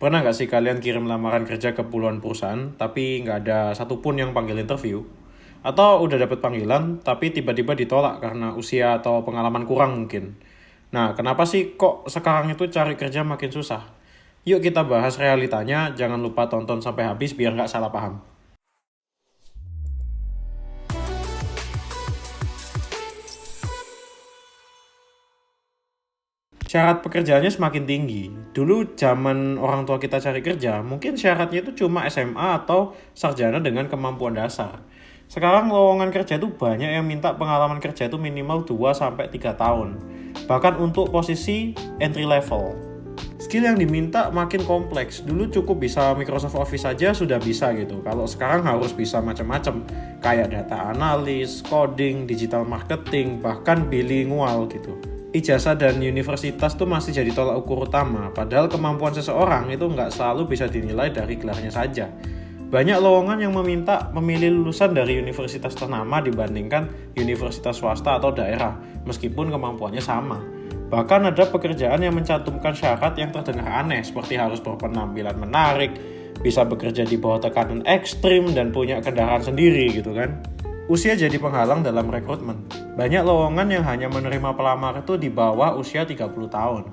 Pernah nggak sih kalian kirim lamaran kerja ke puluhan perusahaan, tapi nggak ada satupun yang panggil interview? Atau udah dapet panggilan, tapi tiba-tiba ditolak karena usia atau pengalaman kurang mungkin? Nah, kenapa sih kok sekarang itu cari kerja makin susah? Yuk kita bahas realitanya, jangan lupa tonton sampai habis biar nggak salah paham. Syarat pekerjaannya semakin tinggi. Dulu zaman orang tua kita cari kerja, mungkin syaratnya itu cuma SMA atau sarjana dengan kemampuan dasar. Sekarang lowongan kerja itu banyak yang minta pengalaman kerja itu minimal 2-3 tahun. Bahkan untuk posisi entry level. Skill yang diminta makin kompleks. Dulu cukup bisa Microsoft Office saja sudah bisa gitu. Kalau sekarang harus bisa macam-macam. Kayak data analis, coding, digital marketing, bahkan bilingual gitu. Ijazah dan universitas tuh masih jadi tolak ukur utama, padahal kemampuan seseorang itu nggak selalu bisa dinilai dari gelarnya saja. Banyak lowongan yang meminta memilih lulusan dari universitas ternama dibandingkan universitas swasta atau daerah, meskipun kemampuannya sama. Bahkan ada pekerjaan yang mencantumkan syarat yang terdengar aneh, seperti harus berpenampilan menarik, bisa bekerja di bawah tekanan ekstrim, dan punya kendaraan sendiri gitu kan. Usia jadi penghalang dalam rekrutmen. Banyak lowongan yang hanya menerima pelamar itu di bawah usia 30 tahun.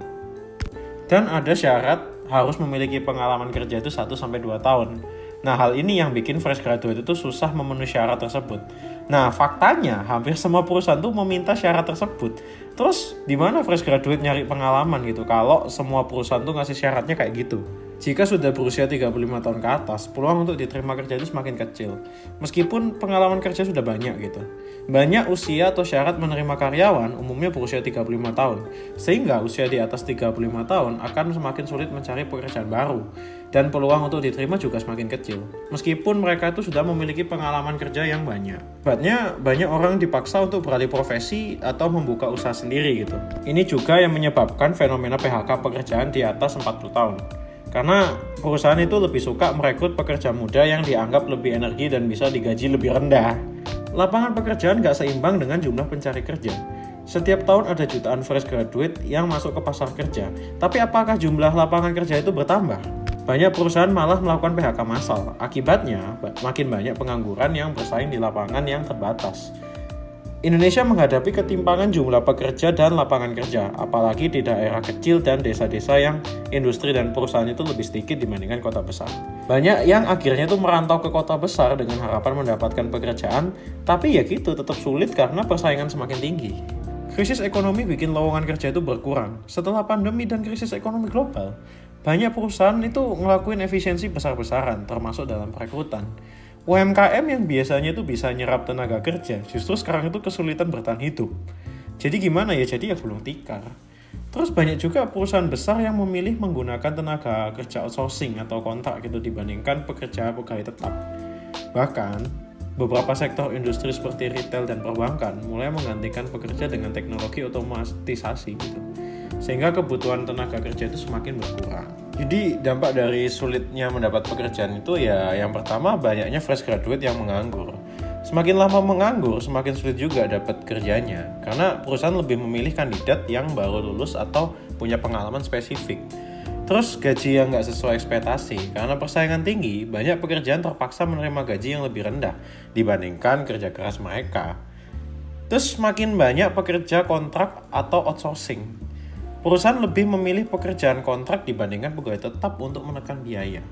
Dan ada syarat harus memiliki pengalaman kerja itu 1-2 tahun. Nah, hal ini yang bikin fresh graduate itu susah memenuhi syarat tersebut. Nah, faktanya hampir semua perusahaan tuh meminta syarat tersebut. Terus, di mana fresh graduate nyari pengalaman gitu kalau semua perusahaan tuh ngasih syaratnya kayak gitu? Jika sudah berusia 35 tahun ke atas, peluang untuk diterima kerja itu semakin kecil. Meskipun pengalaman kerja sudah banyak gitu. Banyak usia atau syarat menerima karyawan umumnya berusia 35 tahun. Sehingga usia di atas 35 tahun akan semakin sulit mencari pekerjaan baru. Dan peluang untuk diterima juga semakin kecil. Meskipun mereka itu sudah memiliki pengalaman kerja yang banyak. Akibatnya banyak orang dipaksa untuk beralih profesi atau membuka usaha sendiri gitu. Ini juga yang menyebabkan fenomena PHK pekerjaan di atas 40 tahun. Karena perusahaan itu lebih suka merekrut pekerja muda yang dianggap lebih energi dan bisa digaji lebih rendah. Lapangan pekerjaan gak seimbang dengan jumlah pencari kerja. Setiap tahun ada jutaan fresh graduate yang masuk ke pasar kerja. Tapi apakah jumlah lapangan kerja itu bertambah? Banyak perusahaan malah melakukan PHK massal. Akibatnya, makin banyak pengangguran yang bersaing di lapangan yang terbatas. Indonesia menghadapi ketimpangan jumlah pekerja dan lapangan kerja, apalagi di daerah kecil dan desa-desa yang industri dan perusahaan itu lebih sedikit dibandingkan kota besar. Banyak yang akhirnya itu merantau ke kota besar dengan harapan mendapatkan pekerjaan, tapi ya gitu tetap sulit karena persaingan semakin tinggi. Krisis ekonomi bikin lowongan kerja itu berkurang. Setelah pandemi dan krisis ekonomi global, banyak perusahaan itu ngelakuin efisiensi besar-besaran, termasuk dalam perekrutan. UMKM yang biasanya itu bisa nyerap tenaga kerja, justru sekarang itu kesulitan bertahan hidup. Jadi gimana ya? Jadi ya gulung tikar. Terus banyak juga perusahaan besar yang memilih menggunakan tenaga kerja outsourcing atau kontrak gitu dibandingkan pekerja pegawai tetap. Bahkan, beberapa sektor industri seperti retail dan perbankan mulai menggantikan pekerja dengan teknologi otomatisasi gitu. Sehingga kebutuhan tenaga kerja itu semakin berkurang. Jadi dampak dari sulitnya mendapat pekerjaan itu ya yang pertama banyaknya fresh graduate yang menganggur. Semakin lama menganggur, semakin sulit juga dapat kerjanya. Karena perusahaan lebih memilih kandidat yang baru lulus atau punya pengalaman spesifik. Terus gaji yang nggak sesuai ekspektasi. Karena persaingan tinggi, banyak pekerjaan terpaksa menerima gaji yang lebih rendah dibandingkan kerja keras mereka. Terus semakin banyak pekerja kontrak atau outsourcing. Perusahaan lebih memilih pekerjaan kontrak dibandingkan pegawai tetap untuk menekan biaya.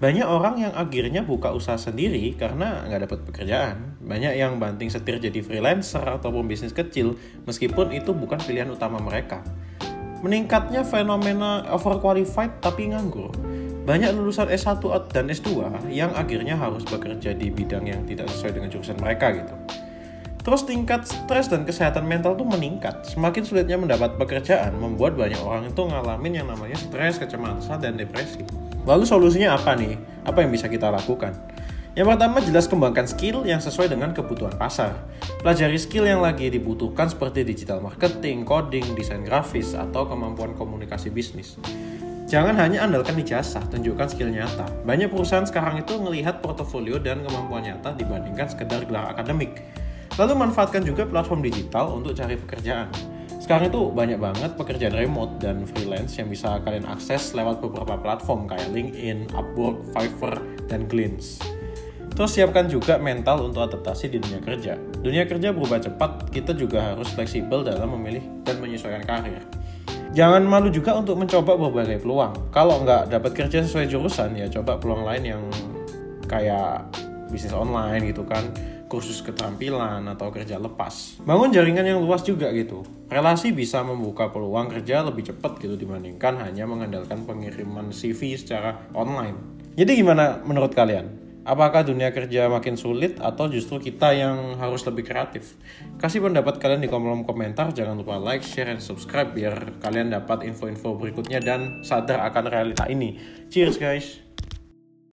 Banyak orang yang akhirnya buka usaha sendiri karena nggak dapat pekerjaan. Banyak yang banting setir jadi freelancer ataupun bisnis kecil, meskipun itu bukan pilihan utama mereka. Meningkatnya fenomena overqualified tapi nganggur. Banyak lulusan S1 dan S2 yang akhirnya harus bekerja di bidang yang tidak sesuai dengan jurusan mereka gitu. Terus tingkat stres dan kesehatan mental tuh meningkat. Semakin sulitnya mendapat pekerjaan membuat banyak orang itu ngalamin yang namanya stres, kecemasan, dan depresi. Lalu solusinya apa nih? Apa yang bisa kita lakukan? Yang pertama, jelas kembangkan skill yang sesuai dengan kebutuhan pasar. Pelajari skill yang lagi dibutuhkan seperti digital marketing, coding, desain grafis, atau kemampuan komunikasi bisnis. Jangan hanya andalkan ijazah, tunjukkan skill nyata. Banyak perusahaan sekarang itu melihat portofolio dan kemampuan nyata dibandingkan sekedar gelar akademik. Lalu manfaatkan juga platform digital untuk cari pekerjaan. Sekarang itu banyak banget pekerjaan remote dan freelance yang bisa kalian akses lewat beberapa platform kayak LinkedIn, Upwork, Fiverr, dan Glints. Terus siapkan juga mental untuk adaptasi di dunia kerja. Dunia kerja berubah cepat, kita juga harus fleksibel dalam memilih dan menyesuaikan karir. Jangan malu juga untuk mencoba berbagai peluang. Kalau nggak dapat kerja sesuai jurusan, ya coba peluang lain yang kayak bisnis online gitu kan, kursus keterampilan atau kerja lepas. Bangun jaringan yang luas juga gitu. Relasi bisa membuka peluang kerja lebih cepat gitu dibandingkan hanya mengandalkan pengiriman CV secara online. Jadi gimana menurut kalian? Apakah dunia kerja makin sulit atau justru kita yang harus lebih kreatif? Kasih pendapat kalian di kolom komentar. Jangan lupa like, share, dan subscribe biar kalian dapat info-info berikutnya dan sadar akan realita ini. Cheers guys!